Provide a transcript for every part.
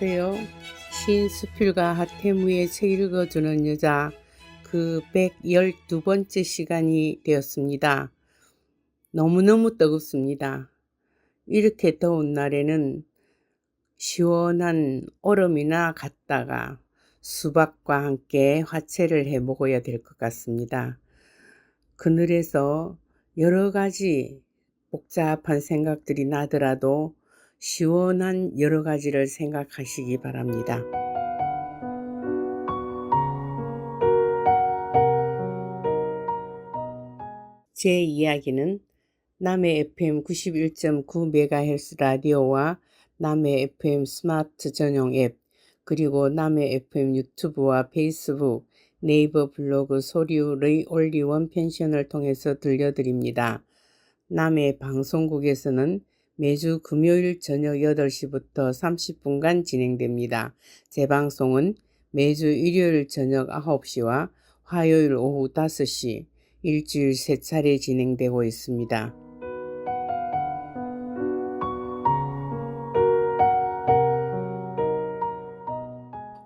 안녕하세요. 시인 수필가 하태무의 책 읽어주는 여자 그 112번째 시간이 되었습니다. 너무너무 뜨겁습니다. 이렇게 더운 날에는 시원한 얼음이나 갖다가 수박과 함께 화채를 해 먹어야 될 것 같습니다. 그늘에서 여러 가지 복잡한 생각들이 나더라도 시원한 여러 가지를 생각하시기 바랍니다. 제 이야기는 남해 FM 91.9MHz 라디오와 남해 FM 스마트 전용 앱, 그리고 남해 FM 유튜브와 페이스북, 네이버 블로그 소리의 올리원 펜션을 통해서 들려드립니다. 남해 방송국에서는 매주 금요일 저녁 8시부터 30분간 진행됩니다. 재방송은 매주 일요일 저녁 9시와 화요일 오후 5시, 일주일 3차례 진행되고 있습니다.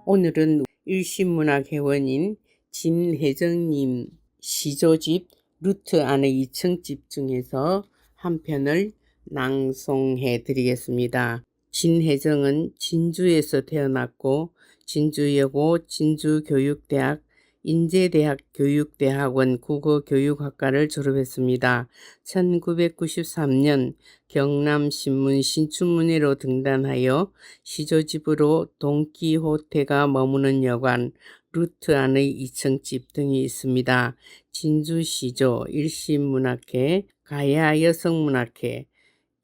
오늘은 일신문학 회원인 진혜정님 시조집 루트 안의 2층집 중에서 한 편을 낭송해 드리겠습니다. 진혜정은 진주에서 태어났고 진주여고 진주교육대학 인제대학 교육대학원 국어교육학과를 졸업했습니다. 1993년 경남신문 신춘문예로 등단하여 시조집으로 돈키호테가 머무는 여관, 루트 안의 2층집 등이 있습니다. 진주시조, 일신문학회, 가야 여성문학회,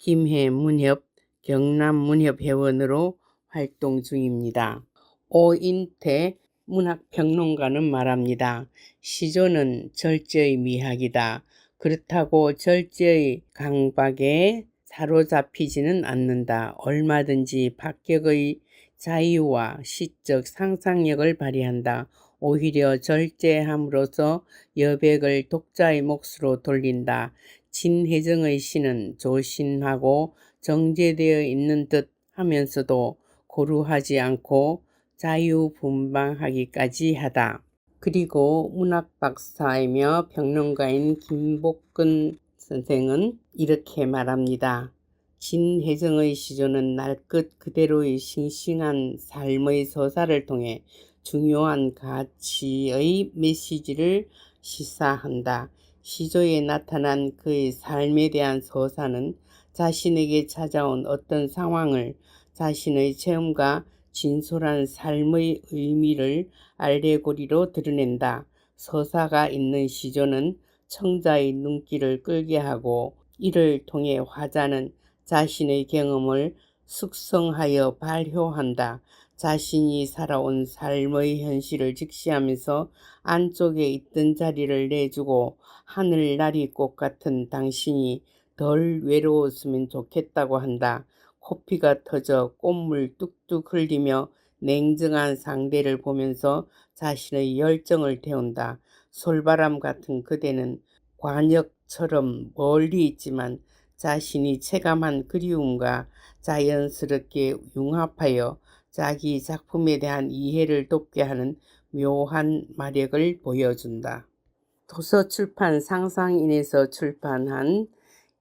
김해문협, 경남문협회원으로 활동 중입니다. 오인태 문학평론가는 말합니다. 시조는 절제의 미학이다. 그렇다고 절제의 강박에 사로잡히지는 않는다. 얼마든지 박격의 자유와 시적 상상력을 발휘한다. 오히려 절제함으로써 여백을 독자의 몫으로 돌린다. 진혜정의 시는 조신하고 정제되어 있는 듯 하면서도 고루하지 않고 자유분방하기까지 하다. 그리고 문학박사이며 평론가인 김복근 선생은 이렇게 말합니다. 진혜정의 시조는 날끝 그대로의 싱싱한 삶의 서사를 통해 중요한 가치의 메시지를 시사한다. 시조에 나타난 그의 삶에 대한 서사는 자신에게 찾아온 어떤 상황을 자신의 체험과 진솔한 삶의 의미를 알레고리로 드러낸다. 서사가 있는 시조는 청자의 눈길을 끌게 하고 이를 통해 화자는 자신의 경험을 숙성하여 발효한다. 자신이 살아온 삶의 현실을 직시하면서 안쪽에 있던 자리를 내주고 하늘나리꽃 같은 당신이 덜 외로웠으면 좋겠다고 한다. 코피가 터져 꽃물 뚝뚝 흘리며 냉정한 상대를 보면서 자신의 열정을 태운다. 솔바람 같은 그대는 관역처럼 멀리 있지만 자신이 체감한 그리움과 자연스럽게 융합하여 자기 작품에 대한 이해를 돕게 하는 묘한 마력을 보여준다. 도서출판 상상인에서 출판한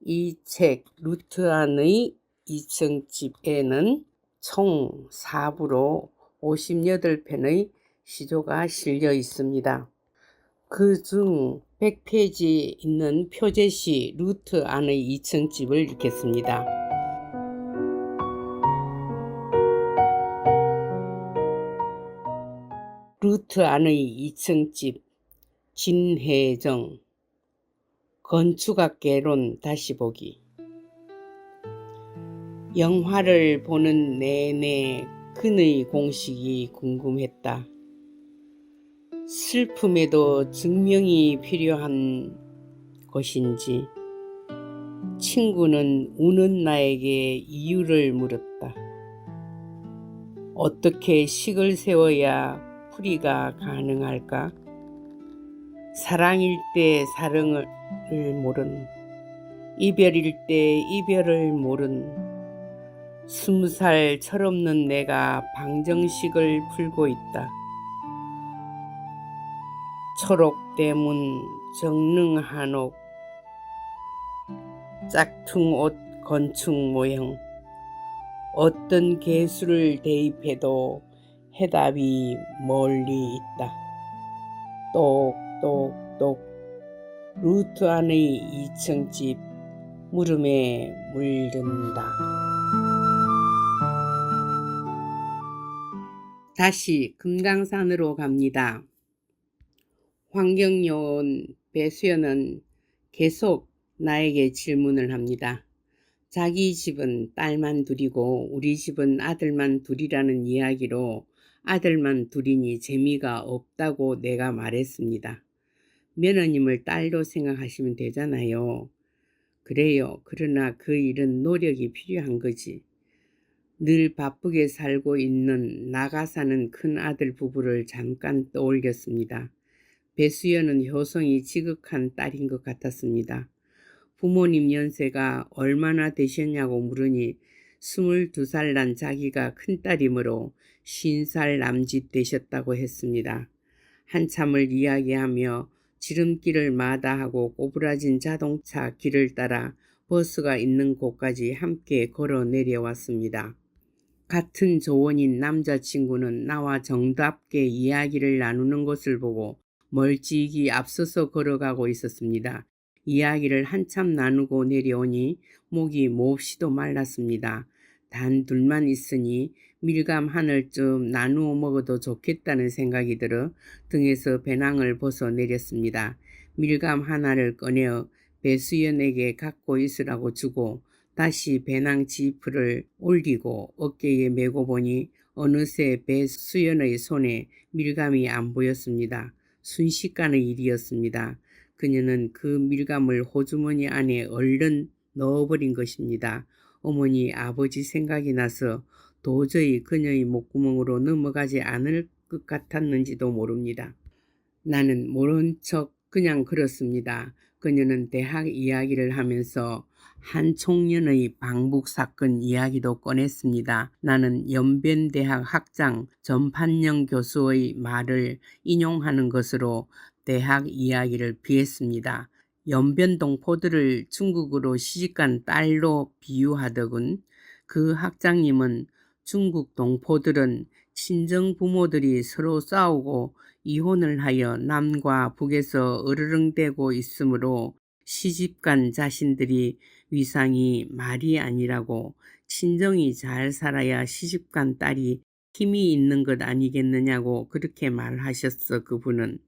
이 책 루트 안의 2층집에는 총 4부로 58편의 시조가 실려 있습니다. 그중 100페이지 있는 표제시 루트 안의 2층집을 읽겠습니다. 루트 안의 2층집, 진혜정. 건축학개론 다시 보기. 영화를 보는 내내 그의 공식이 궁금했다. 슬픔에도 증명이 필요한 것인지 친구는 우는 나에게 이유를 물었다. 어떻게 식을 세워야 풀이가 가능할까? 사랑일 때 사랑을 모른, 이별일 때 이별을 모른, 20살 철없는 내가 방정식을 풀고 있다. 초록대문 정릉 한옥 짝퉁 옷 건축 모형 어떤 개수를 대입해도 해답이 멀리 있다. 똑똑똑 루트 안의 2층집 물음에 물든다. 다시 금강산으로 갑니다. 환경요원 배수연은 계속 나에게 질문을 합니다. 자기 집은 딸만 둘이고 우리 집은 아들만 둘이라는 이야기로 아들만 둘이니 재미가 없다고 내가 말했습니다. 며느님을 딸로 생각하시면 되잖아요. 그래요. 그러나 그 일은 노력이 필요한 거지. 늘 바쁘게 살고 있는 나가 사는 큰아들 부부를 잠깐 떠올렸습니다. 배수연은 효성이 지극한 딸인 것 같았습니다. 부모님 연세가 얼마나 되셨냐고 물으니 22살 난 자기가 큰딸이므로 50살 남짓 되셨다고 했습니다. 한참을 이야기하며 지름길을 마다하고 꼬부라진 자동차 길을 따라 버스가 있는 곳까지 함께 걸어 내려왔습니다. 같은 조원인 남자친구는 나와 정답게 이야기를 나누는 것을 보고 멀찍이 앞서서 걸어가고 있었습니다. 이야기를 한참 나누고 내려오니 목이 몹시도 말랐습니다. 단 둘만 있으니 밀감 하늘쯤 나누어 먹어도 좋겠다는 생각이 들어 등에서 배낭을 벗어 내렸습니다. 밀감 하나를 꺼내어 배수연에게 갖고 있으라고 주고 다시 배낭 지프를 올리고 어깨에 메고 보니 어느새 배수연의 손에 밀감이 안 보였습니다. 순식간의 일이었습니다. 그녀는 그 밀감을 호주머니 안에 얼른 넣어버린 것입니다. 어머니 아버지 생각이 나서 도저히 그녀의 목구멍으로 넘어가지 않을 것 같았는지도 모릅니다. 나는 모른 척 그냥 그렇습니다. 그녀는 대학 이야기를 하면서 한 총련의 방북 사건 이야기도 꺼냈습니다. 나는 연변대학 학장 전판영 교수의 말을 인용하는 것으로 대학 이야기를 비했습니다. 연변동 포들을 중국으로 시집간 딸로 비유하더군. 그 학장님은 중국 동포들은 친정 부모들이 서로 싸우고 이혼을 하여 남과 북에서 으르렁대고 있으므로 시집간 자신들이 위상이 말이 아니라고 친정이 잘 살아야 시집간 딸이 힘이 있는 것 아니겠느냐고 그렇게 말하셨어. 그분은.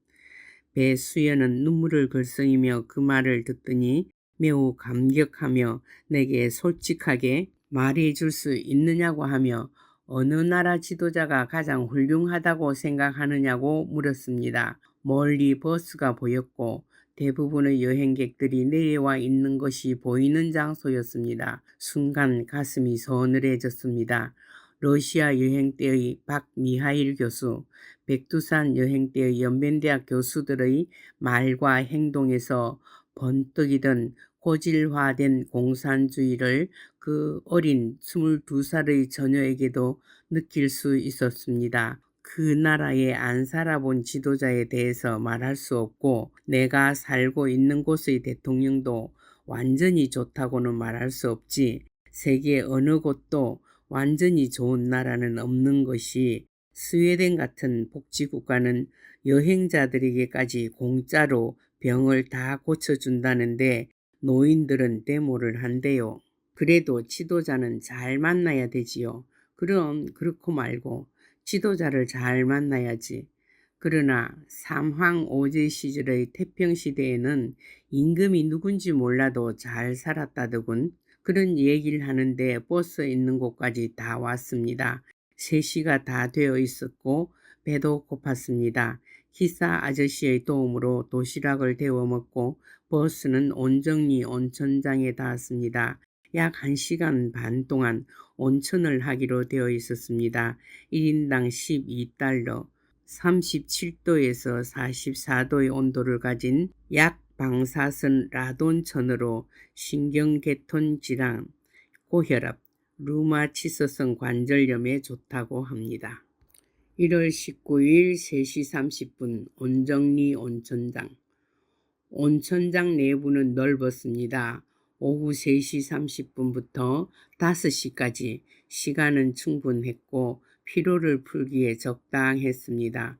배수연은 눈물을 글썽이며 그 말을 듣더니 매우 감격하며 내게 솔직하게 말해줄 수 있느냐고 하며 어느 나라 지도자가 가장 훌륭하다고 생각하느냐고 물었습니다. 멀리 버스가 보였고 대부분의 여행객들이 내려와 있는 것이 보이는 장소였습니다. 순간 가슴이 서늘해졌습니다. 러시아 여행 때의 박미하일 교수, 백두산 여행 때의 연변대학 교수들의 말과 행동에서 번뜩이던 고질화된 공산주의를 그 어린 22살의 처녀에게도 느낄 수 있었습니다. 그 나라에 안 살아본 지도자에 대해서 말할 수 없고 내가 살고 있는 곳의 대통령도 완전히 좋다고는 말할 수 없지. 세계 어느 곳도 완전히 좋은 나라는 없는 것이 스웨덴 같은 복지국가는 여행자들에게까지 공짜로 병을 다 고쳐준다는데 노인들은 데모를 한대요. 그래도 지도자는 잘 만나야 되지요. 그럼 그렇고 말고 지도자를 잘 만나야지. 그러나 삼황 오제 시절의 태평시대에는 임금이 누군지 몰라도 잘 살았다더군. 그런 얘기를 하는데 버스 있는 곳까지 다 왔습니다. 3시가 다 되어 있었고 배도 고팠습니다. 기사 아저씨의 도움으로 도시락을 데워 먹고 버스는 온정리 온천장에 닿았습니다. 약 1시간 반 동안 온천을 하기로 되어 있었습니다. 1인당 12달러, 37도에서 44도의 온도를 가진 약 방사선 라돈천으로 신경계통 질환, 고혈압, 루마티스성 관절염에 좋다고 합니다. 1월 19일 3시 30분 온정리 온천장. 온천장 내부는 넓었습니다. 오후 3시 30분부터 5시까지 시간은 충분했고 피로를 풀기에 적당했습니다.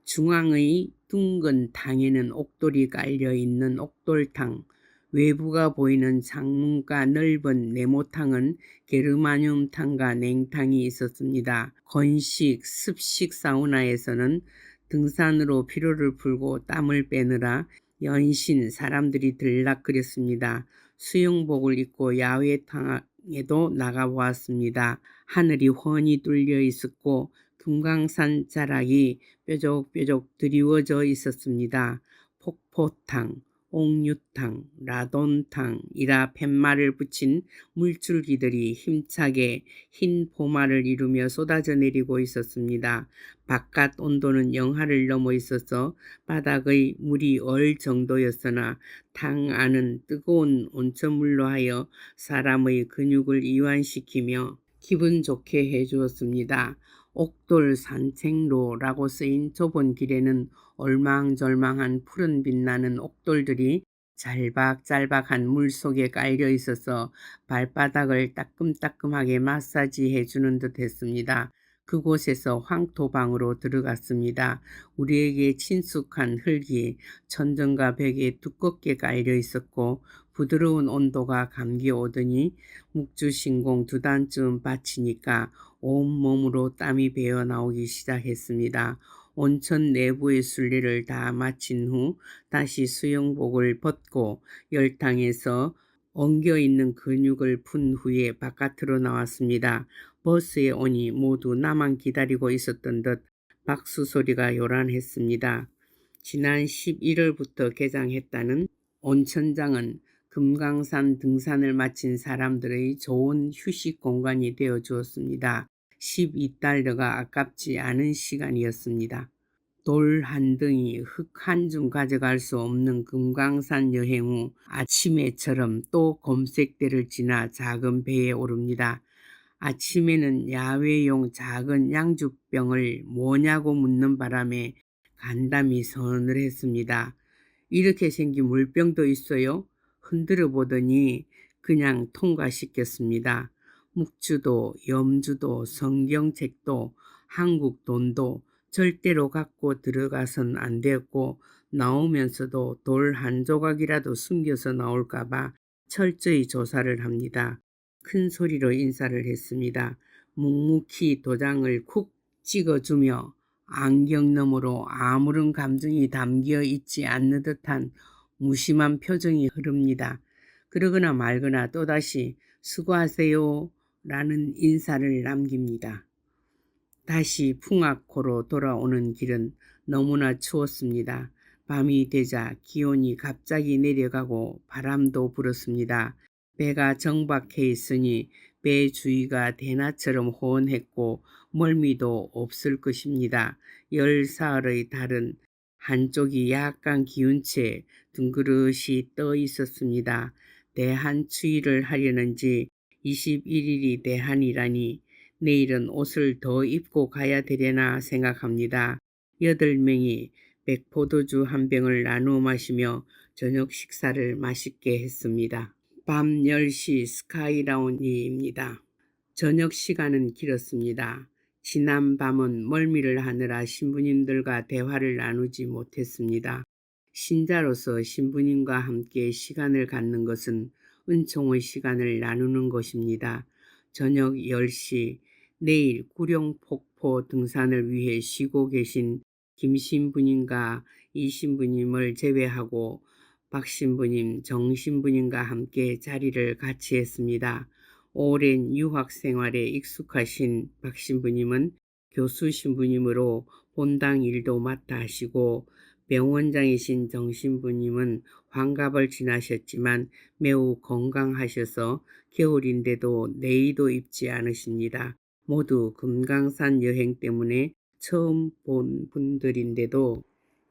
중앙의 둥근 탕에는 옥돌이 깔려있는 옥돌탕, 외부가 보이는 창문가 넓은 네모탕은 게르마늄탕과 냉탕이 있었습니다. 건식, 습식 사우나에서는 등산으로 피로를 풀고 땀을 빼느라 연신 사람들이 들락거렸습니다. 수영복을 입고 야외탕에도 나가보았습니다. 하늘이 훤히 뚫려 있었고 금강산 자락이 뾰족뾰족 드리워져 있었습니다. 폭포탕, 옥류탕, 라돈탕이라 팻말을 붙인 물줄기들이 힘차게 흰 포마를 이루며 쏟아져 내리고 있었습니다. 바깥 온도는 영하를 넘어 있어서 바닥의 물이 얼 정도였으나 탕 안은 뜨거운 온천물로 하여 사람의 근육을 이완시키며 기분 좋게 해주었습니다. 옥돌 산책로라고 쓰인 좁은 길에는 얼망절망한 푸른 빛나는 옥돌들이 잘박잘박한 물속에 깔려 있어서 발바닥을 따끔따끔하게 마사지해 주는 듯 했습니다. 그곳에서 황토방으로 들어갔습니다. 우리에게 친숙한 흙이 천정과 벽에 두껍게 깔려 있었고 부드러운 온도가 감겨오더니 묵주신공 2단쯤 받치니까 온몸으로 땀이 배어 나오기 시작했습니다. 온천 내부의 순례를 다 마친 후 다시 수영복을 벗고 열탕에서 엉겨있는 근육을 푼 후에 바깥으로 나왔습니다. 버스에 오니 모두 나만 기다리고 있었던 듯 박수 소리가 요란했습니다. 지난 11월부터 개장했다는 온천장은 금강산 등산을 마친 사람들의 좋은 휴식 공간이 되어 주었습니다. 12달러가 아깝지 않은 시간이었습니다. 돌 한 덩이, 흙 한 줌 가져갈 수 없는 금강산 여행 후 아침에처럼 또 검색대를 지나 작은 배에 오릅니다. 아침에는 야외용 작은 양주병을 뭐냐고 묻는 바람에 간담이 서늘했습니다. 이렇게 생긴 물병도 있어요? 흔들어 보더니 그냥 통과시켰습니다. 묵주도, 염주도, 성경책도, 한국 돈도 절대로 갖고 들어가선 안 되었고 나오면서도 돌 한 조각이라도 숨겨서 나올까봐 철저히 조사를 합니다. 큰 소리로 인사를 했습니다. 묵묵히 도장을 쿡 찍어주며 안경 너머로 아무런 감정이 담겨 있지 않는 듯한 무심한 표정이 흐릅니다. 그러거나 말거나 또다시 수고하세요 라는 인사를 남깁니다. 다시 풍악호로 돌아오는 길은 너무나 추웠습니다. 밤이 되자 기온이 갑자기 내려가고 바람도 불었습니다. 배가 정박해 있으니 배 주위가 대낮처럼 호원했고 멀미도 없을 것입니다. 열사흘의 달은 한쪽이 약간 기운 채 둥그릇이 떠 있었습니다. 대한추위를 하려는지 21일이 대한이라니 내일은 옷을 더 입고 가야 되려나 생각합니다. 8명이 백포도주 한 병을 나누어 마시며 저녁 식사를 맛있게 했습니다. 밤 10시 스카이라운지입니다. 저녁 시간은 길었습니다. 지난 밤은 멀미를 하느라 신부님들과 대화를 나누지 못했습니다. 신자로서 신부님과 함께 시간을 갖는 것은 은총의 시간을 나누는 것입니다. 저녁 10시 내일 구룡폭포 등산을 위해 쉬고 계신 김 신부님과 이 신부님을 제외하고 박 신부님, 정 신부님과 함께 자리를 같이 했습니다. 오랜 유학 생활에 익숙하신 박 신부님은 교수 신부님으로 본당 일도 맡아 하시고 병원장이신 정 신부님은 환갑을 지나셨지만 매우 건강하셔서 겨울인데도 내의도 입지 않으십니다. 모두 금강산 여행 때문에 처음 본 분들인데도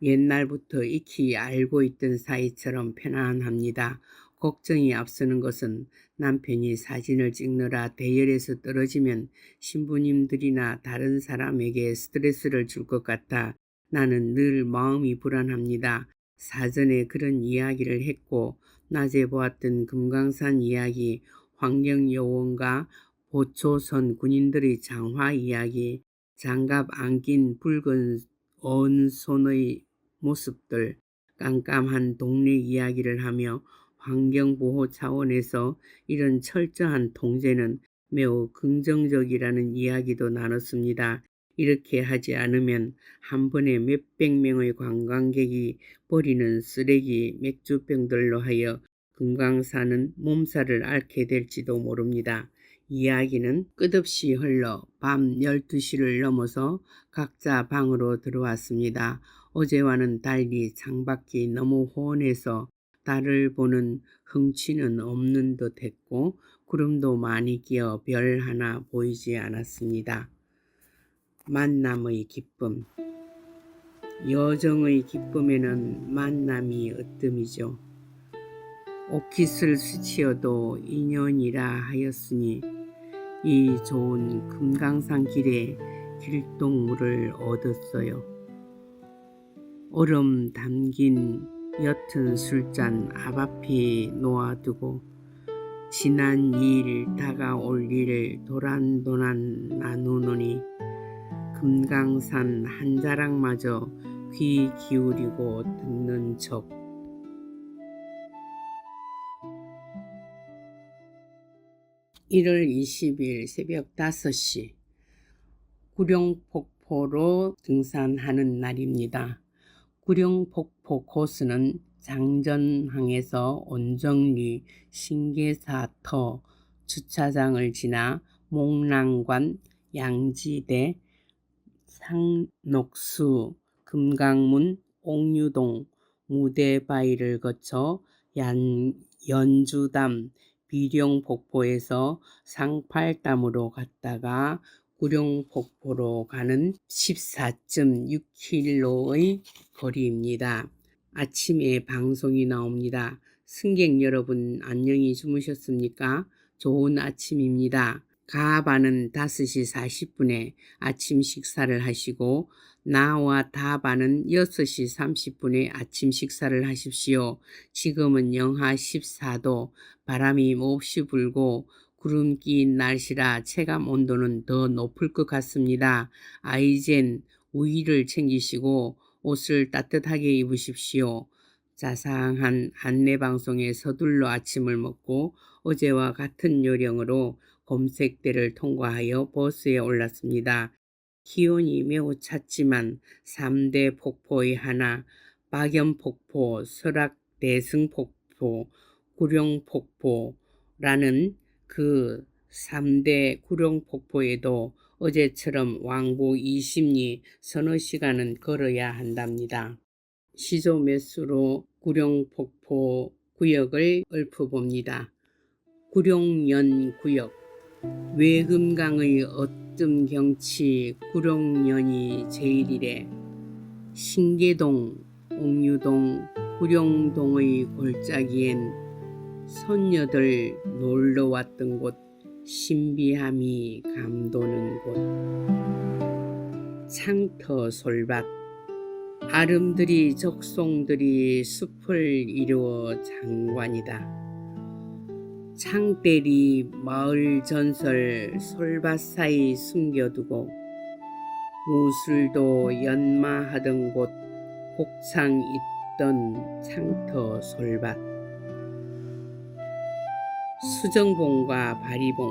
옛날부터 익히 알고 있던 사이처럼 편안합니다. 걱정이 앞서는 것은 남편이 사진을 찍느라 대열에서 떨어지면 신부님들이나 다른 사람에게 스트레스를 줄 것 같아 나는 늘 마음이 불안합니다. 사전에 그런 이야기를 했고 낮에 보았던 금강산 이야기, 환경요원과 보초선 군인들의 장화 이야기, 장갑 안 낀 붉은 언손의 모습들, 깜깜한 동네 이야기를 하며 환경보호 차원에서 이런 철저한 통제는 매우 긍정적이라는 이야기도 나눴습니다. 이렇게 하지 않으면 한 번에 몇백 명의 관광객이 버리는 쓰레기, 맥주병들로 하여 금강산은 몸살을 앓게 될지도 모릅니다. 이야기는 끝없이 흘러 밤 12시를 넘어서 각자 방으로 들어왔습니다. 어제와는 달리 창밖이 너무 혼해서 달을 보는 흥취는 없는 듯 했고 구름도 많이 끼어 별 하나 보이지 않았습니다. 만남의 기쁨. 여정의 기쁨에는 만남이 으뜸이죠. 옥깃을 스치어도 인연이라 하였으니 이 좋은 금강산 길에 길동무를 얻었어요. 얼음 담긴 옅은 술잔 앞앞이 놓아두고 지난 일 다가올 일을 도란도란 나누노니 금강산 한 자락마저 귀 기울이고 듣는 척. 1월 20일 새벽 5시 구룡폭포로 등산하는 날입니다. 구룡폭포 코스는 장전항에서 온정리 신계사터 주차장을 지나 목랑관, 양지대, 상록수, 금강문, 옥류동, 무대바위를 거쳐 연주담, 비룡폭포에서 상팔담으로 갔다가 구룡폭포로 가는 14.6km의 거리입니다. 아침에 방송이 나옵니다. 승객 여러분 안녕히 주무셨습니까? 좋은 아침입니다. 가반은 5시 40분에 아침 식사를 하시고 나와 다반은 6시 30분에 아침 식사를 하십시오. 지금은 영하 14도, 바람이 몹시 불고 구름 낀 날씨라 체감 온도는 더 높을 것 같습니다. 아이젠 우유를 챙기시고 옷을 따뜻하게 입으십시오. 자상한 안내방송에 서둘러 아침을 먹고 어제와 같은 요령으로 검색대를 통과하여 버스에 올랐습니다. 기온이 매우 찼지만 3대 폭포의 하나, 박연폭포, 설악대승폭포, 구룡폭포라는 그 3대 구룡폭포에도 어제처럼 왕복 20리 서너 시간은 걸어야 한답니다. 시조 매수로 구룡폭포 구역을 읊어봅니다. 구룡연구역. 외금강의 어뜸 경치 구룡연이 제일이래. 신계동, 옥류동, 구룡동의 골짜기엔 선녀들 놀러왔던 곳, 신비함이 감도는 곳. 창터솔밭. 아름드리 적송들이 숲을 이루어 장관이다. 창대리 마을 전설 솔밭 사이 숨겨두고 무술도 연마하던 곳 곡창 있던 창터 솔밭. 수정봉과 바리봉.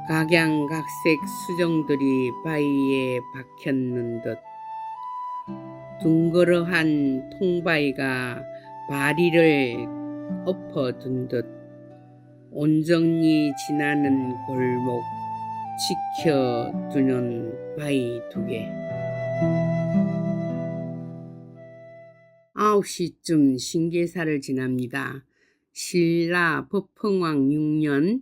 각양각색 수정들이 바위에 박혔는 듯 둥그러한 통바위가 바리를 엎어둔 듯 온전히 지나는 골목 지켜두는 바위 2개. 9시쯤 신계사를 지납니다. 신라 법흥왕 6년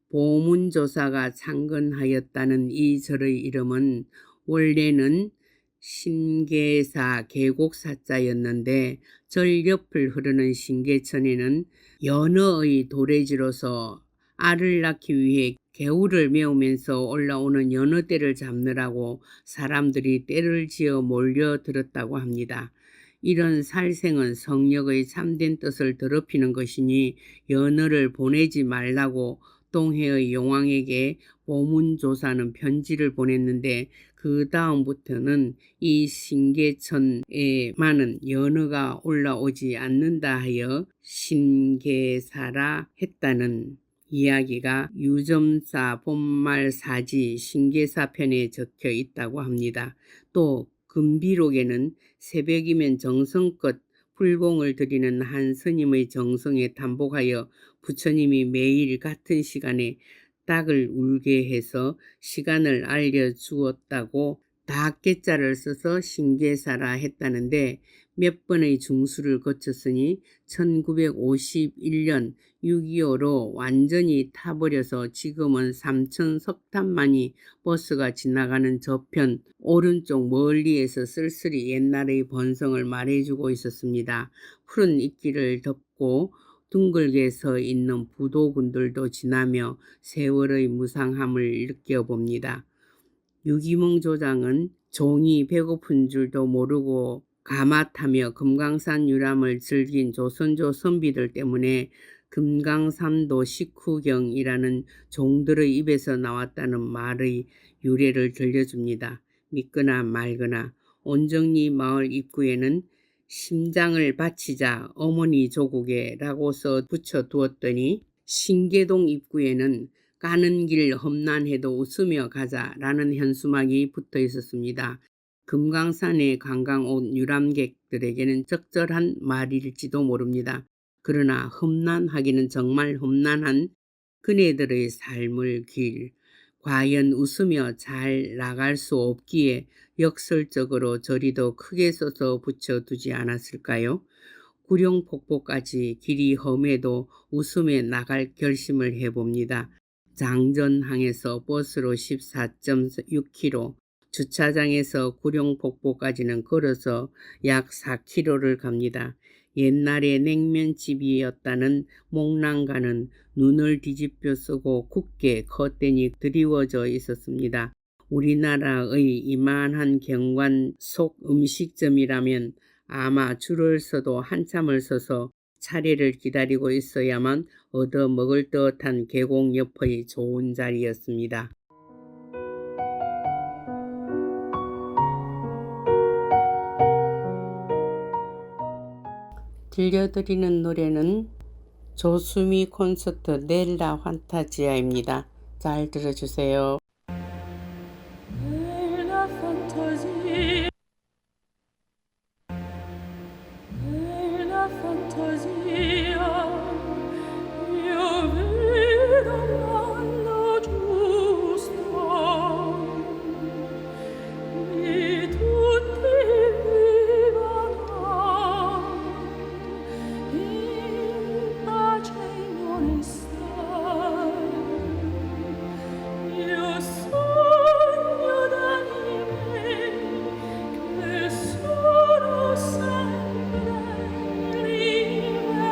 보문조사가 창건하였다는 이 절의 이름은 원래는 신계사 계곡사자였는데 절 옆을 흐르는 신계천에는 연어의 도래지로서 알을 낳기 위해 개울을 메우면서 올라오는 연어떼를 잡느라고 사람들이 떼를 지어 몰려들었다고 합니다. 이런 살생은 성령의 참된 뜻을 더럽히는 것이니 연어를 보내지 말라고 동해의 용왕에게 보문조사는 편지를 보냈는데 그 다음부터는 이 신계천에만은 연어가 올라오지 않는다 하여 신계사라 했다는 이야기가 유점사 본말사지 신계사편에 적혀 있다고 합니다. 또 금비록에는 새벽이면 정성껏 불공을 드리는 한 스님의 정성에 담복하여 부처님이 매일 같은 시간에 닭을 울게 해서 시간을 알려주었다고 닭개자를 써서 신계사라 했다는데 몇 번의 중수를 거쳤으니 1951년 6.25로 완전히 타버려서 지금은 3천 석탄만이 버스가 지나가는 저편 오른쪽 멀리에서 쓸쓸히 옛날의 번성을 말해주고 있었습니다. 푸른 이끼를 덮고 둥글게 서 있는 부도군들도 지나며 세월의 무상함을 느껴봅니다. 유기몽 조장은 종이 배고픈 줄도 모르고 가마타며 금강산 유람을 즐긴 조선조 선비들 때문에 금강산도 식후경이라는 종들의 입에서 나왔다는 말의 유래를 들려줍니다. 믿거나 말거나 온정리 마을 입구에는 심장을 바치자 어머니 조국에 라고 써 붙여두었더니 신계동 입구에는 가는 길 험난해도 웃으며 가자 라는 현수막이 붙어 있었습니다. 금강산에 관광 온 유람객들에게는 적절한 말일지도 모릅니다. 그러나 험난하기는 정말 험난한 그네들의 삶의 길, 과연 웃으며 잘 나갈 수 없기에 역설적으로 저리도 크게 써서 붙여두지 않았을까요? 구룡폭포까지 길이 험해도 웃으며 나갈 결심을 해봅니다. 장전항에서 버스로 14.6km, 주차장에서 구룡폭포까지는 걸어서 약 4km를 갑니다. 옛날에 냉면집이었다는 목란가는 눈을 뒤집혀 쓰고 굳게 커튼이 드리워져 있었습니다. 우리나라의 이만한 경관 속 음식점이라면 아마 줄을 서도 한참을 서서 차례를 기다리고 있어야만 얻어 먹을 듯한 계곡 옆의 좋은 자리였습니다. 들려드리는 노래는 조수미 콘서트 넬라 환타지아입니다. 잘 들어주세요. Nella fantasia, nella fantasia, io vedo l'anno giusto di tutti vivrà in pace e in onestà. Io sogno d'anime che sono sempre libere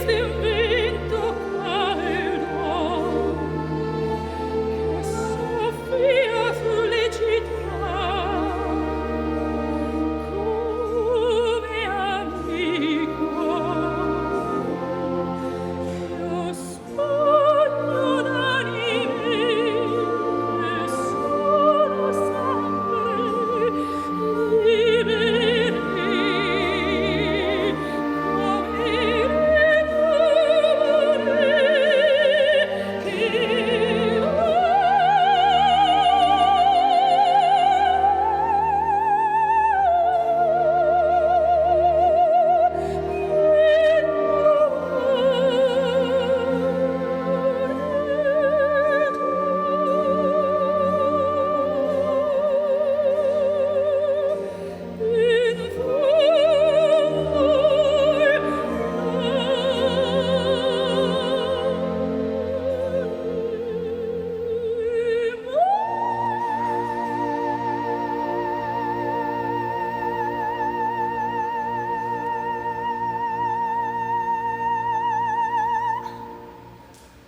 dem